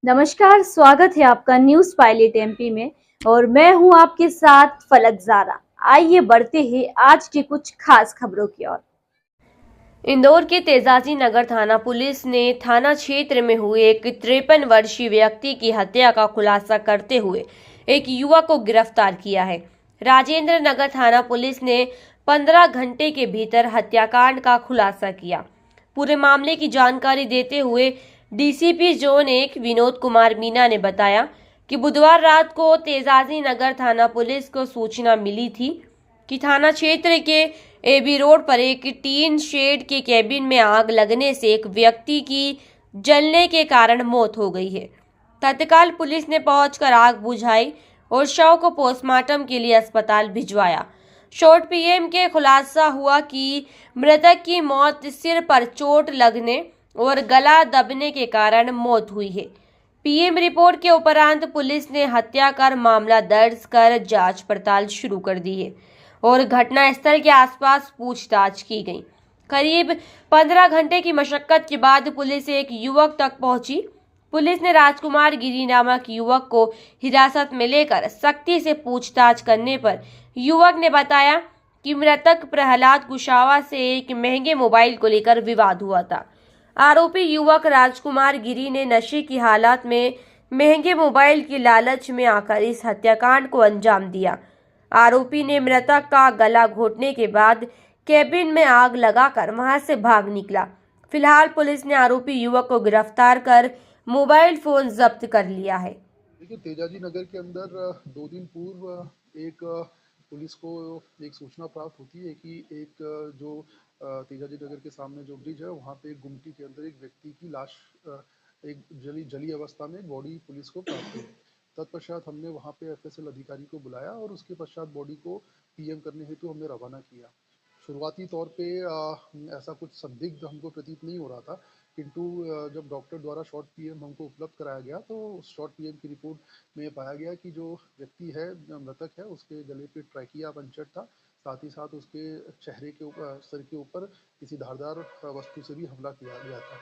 नमस्कार, स्वागत है आपका न्यूज पायलट एमपी में। और मैं हूं आपके साथ फलक ज़ारा। आइए बढ़ते हैं आज की कुछ खास खबरों की ओर। इंदौर के तेजाजी नगर थाना पुलिस ने थाना क्षेत्र में हुए एक 53 वर्षीय व्यक्ति की हत्या का खुलासा करते हुए एक युवक को गिरफ्तार किया है। राजेंद्र नगर थाना पुलिस ने 15 घंटे के भीतर हत्याकांड का खुलासा किया। पूरे मामले की जानकारी देते हुए डीसीपी जोन 1 विनोद कुमार मीना ने बताया कि बुधवार रात को तेजाजी नगर थाना पुलिस को सूचना मिली थी कि थाना क्षेत्र के एबी रोड पर एक टीन शेड के केबिन में आग लगने से एक व्यक्ति की जलने के कारण मौत हो गई है। तत्काल पुलिस ने पहुंचकर आग बुझाई और शव को पोस्टमार्टम के लिए अस्पताल भिजवाया। शॉर्ट पीएम के खुलासा हुआ कि मृतक की मौत सिर पर चोट लगने और गला दबने के कारण मौत हुई है। पीएम रिपोर्ट के उपरांत पुलिस ने हत्या कर मामला दर्ज कर जांच पड़ताल शुरू कर दी है और घटनास्थल के आसपास पूछताछ की गई। करीब 15 घंटे की मशक्कत के बाद पुलिस एक युवक तक पहुंची। पुलिस ने राजकुमार गिरी नामक युवक को हिरासत में लेकर सख्ती से पूछताछ करने पर युवक ने बताया कि मृतक प्रहलाद कुशावा से एक महंगे मोबाइल को लेकर विवाद हुआ था। आरोपी युवक राजकुमार गिरी ने नशे की हालत में महंगे मोबाइल की लालच में आकर इस हत्याकांड को अंजाम दिया। आरोपी ने मृतक का गला घोटने के बाद केबिन में आग लगाकर वहां से भाग निकला। फिलहाल पुलिस ने आरोपी युवक को गिरफ्तार कर मोबाइल फोन जब्त कर लिया है। देखिए, तेजाजी नगर के अंदर 2 दिन पूर्व एक पुलिस को एक सूचना प्राप्त होती है कि एक जो तेजाजी नगर के सामने जो ब्रिज है वहाँ पे एक गुमटी के अंदर एक व्यक्ति की लाश एक जली अवस्था में बॉडी पुलिस को प्राप्त हुई। तत्पश्चात हमने वहाँ पे एफएसएल अधिकारी को बुलाया और उसके पश्चात बॉडी को पीएम करने हेतु हमने रवाना किया। शुरुआती तौर पे ऐसा कुछ संदिग्ध हमको प्रतीत नहीं हो रहा था, किंतु जब डॉक्टर द्वारा शॉर्ट पीएम हमको उपलब्ध कराया गया तो उस शॉर्ट पीएम की रिपोर्ट में पाया गया कि जो व्यक्ति है, मृतक है, उसके गले पे ट्रैकिया पंचर था। साथ ही साथ उसके चेहरे के ऊपर, सर के ऊपर किसी धारदार वस्तु से भी हमला किया गया था।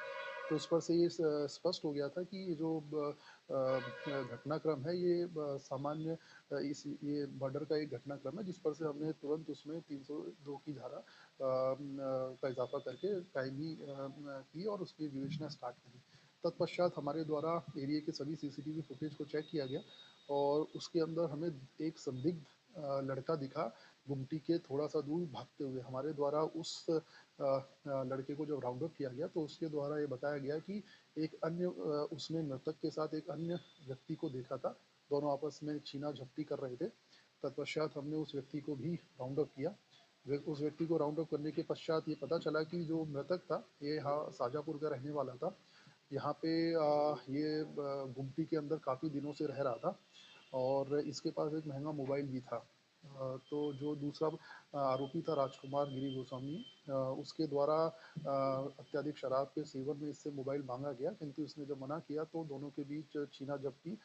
तो उस पर से ये स्पष्ट हो गया था कि ये जो घटनाक्रम है ये सामान्य इस ये मर्डर का एक घटनाक्रम है, जिस पर से हमने तुरंत उसमें 302 की धारा का इजाफा करके कायमी की और उसकी विवेचना स्टार्ट करी। तत्पश्चात हमारे द्वारा एरिया के सभी सीसीटीवी फुटेज को चेक किया गया और उसके अंदर हमें एक संदिग्ध लड़का दिखा, गुमटी के थोड़ा सा दूर भागते हुए। हमारे द्वारा उस लड़के को जब राउंड अप किया गया तो उसके द्वारा ये बताया गया कि एक अन्य उसने मृतक के साथ एक अन्य व्यक्ति को देखा था, दोनों आपस में छीना झपटी कर रहे थे। तत्पश्चात हमने उस व्यक्ति को भी राउंड अप किया। उस व्यक्ति को राउंड अप करने के पश्चात ये पता चला कि जो मृतक था ये यहाँ शाजापुर का रहने वाला था। यहाँ पे ये गुमटी के अंदर काफ़ी दिनों से रह रहा था और इसके पास एक महंगा मोबाइल भी था। तो जो दूसरा आरोपी था राजकुमार गिरी गोस्वामी, उसके द्वारा अत्यधिक शराब के सेवन में इससे मोबाइल मांगा गया, किंतु इसने जब मना किया तो दोनों के बीच छीना झपटी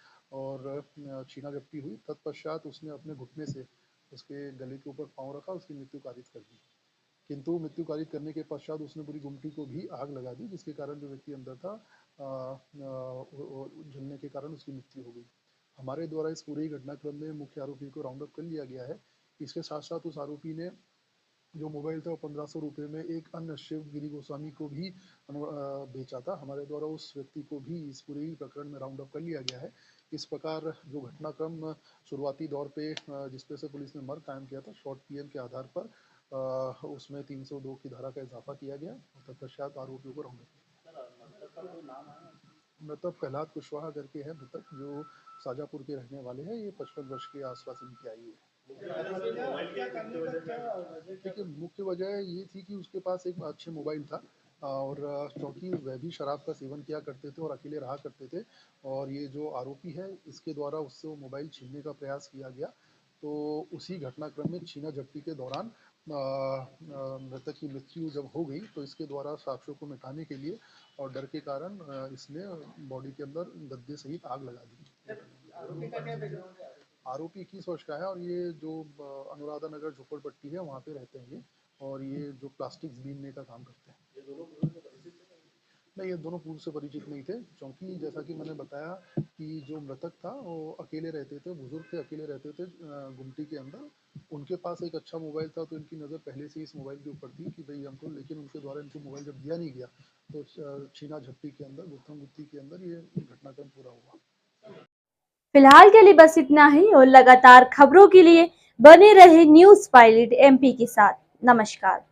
हुई। तत्पश्चात उसने अपने घुटने से उसके गले के ऊपर पाँव रखा, उसकी मृत्यु कारित कर दी। किंतु मृत्यु कारित करने के पश्चात उसने पूरी गुमटी को भी आग लगा दी, जिसके कारण जो व्यक्ति अंदर था जलने के कारण उसकी मृत्यु हो गई। हमारे द्वारा इस पूरे घटनाक्रम में मुख्य आरोपी को राउंड अप कर लिया गया है। इसके साथ साथ उस आरोपी ने जो मोबाइल था वो 1500 रुपये में एक अन्य शिव गिरी गोस्वामी को भी बेचा था। हमारे द्वारा उस व्यक्ति को भी इस पूरे ही प्रकरण में राउंड अप कर लिया गया है। इस प्रकार जो घटनाक्रम शुरुआती दौर पे जिस पे से पुलिस ने मर्ग कायम किया था शॉर्ट पीएम के आधार पर, उसमें 302 की धारा का इजाफा किया गया और तत्पश्चात आरोपियों को राउंड अप किया। मृतक प्रहलाद कुशवाहा करके है मृतक, जो शाजापुर के रहने वाले हैं। ये 55 वर्ष के आसपास इनकी आयु है। देखिए, मुख्य वजह ये थी कि उसके पास एक अच्छे मोबाइल था और क्योंकि वह भी शराब का सेवन किया करते थे और अकेले रहा करते थे और ये जो आरोपी है इसके द्वारा उससे वो मोबाइल छीनने का प्रयास किया गया। तो उसी घटनाक्रम में छीना झपटी के दौरान मृतक की मृत्यु जब हो गई तो इसके द्वारा साक्ष्यों को मिटाने के लिए और डर के कारण इसने बॉडी के अंदर गद्दे सहित आग लगा दी। आरोपी 21 वर्ष का है और ये जो अनुराधा नगर झोपड़पट्टी है वहाँ पे रहते हैं ये, और ये जो प्लास्टिक्स बीनने का काम करते हैं। नहीं, ये दोनों पूर्व से परिचित नहीं थे, क्योंकि जैसा कि मैंने बताया कि जो मृतक था वो अकेले रहते थे, बुजुर्ग थे, अकेले रहते थे गुमटी के अंदर। उनके पास एक अच्छा मोबाइल था, तो इनकी नज़र पहले से इस मोबाइल के ऊपर थी कि भाई हमको, लेकिन उनके द्वारा इनको मोबाइल जब दिया नहीं गया तो छीना झपटी के अंदर, गुत्थम गुत्ती के अंदर ये घटनाक्रम पूरा हुआ। फिलहाल के लिए बस इतना ही और लगातार खबरों के लिए बने रहे न्यूज़ पायलट एमपी के साथ। नमस्कार।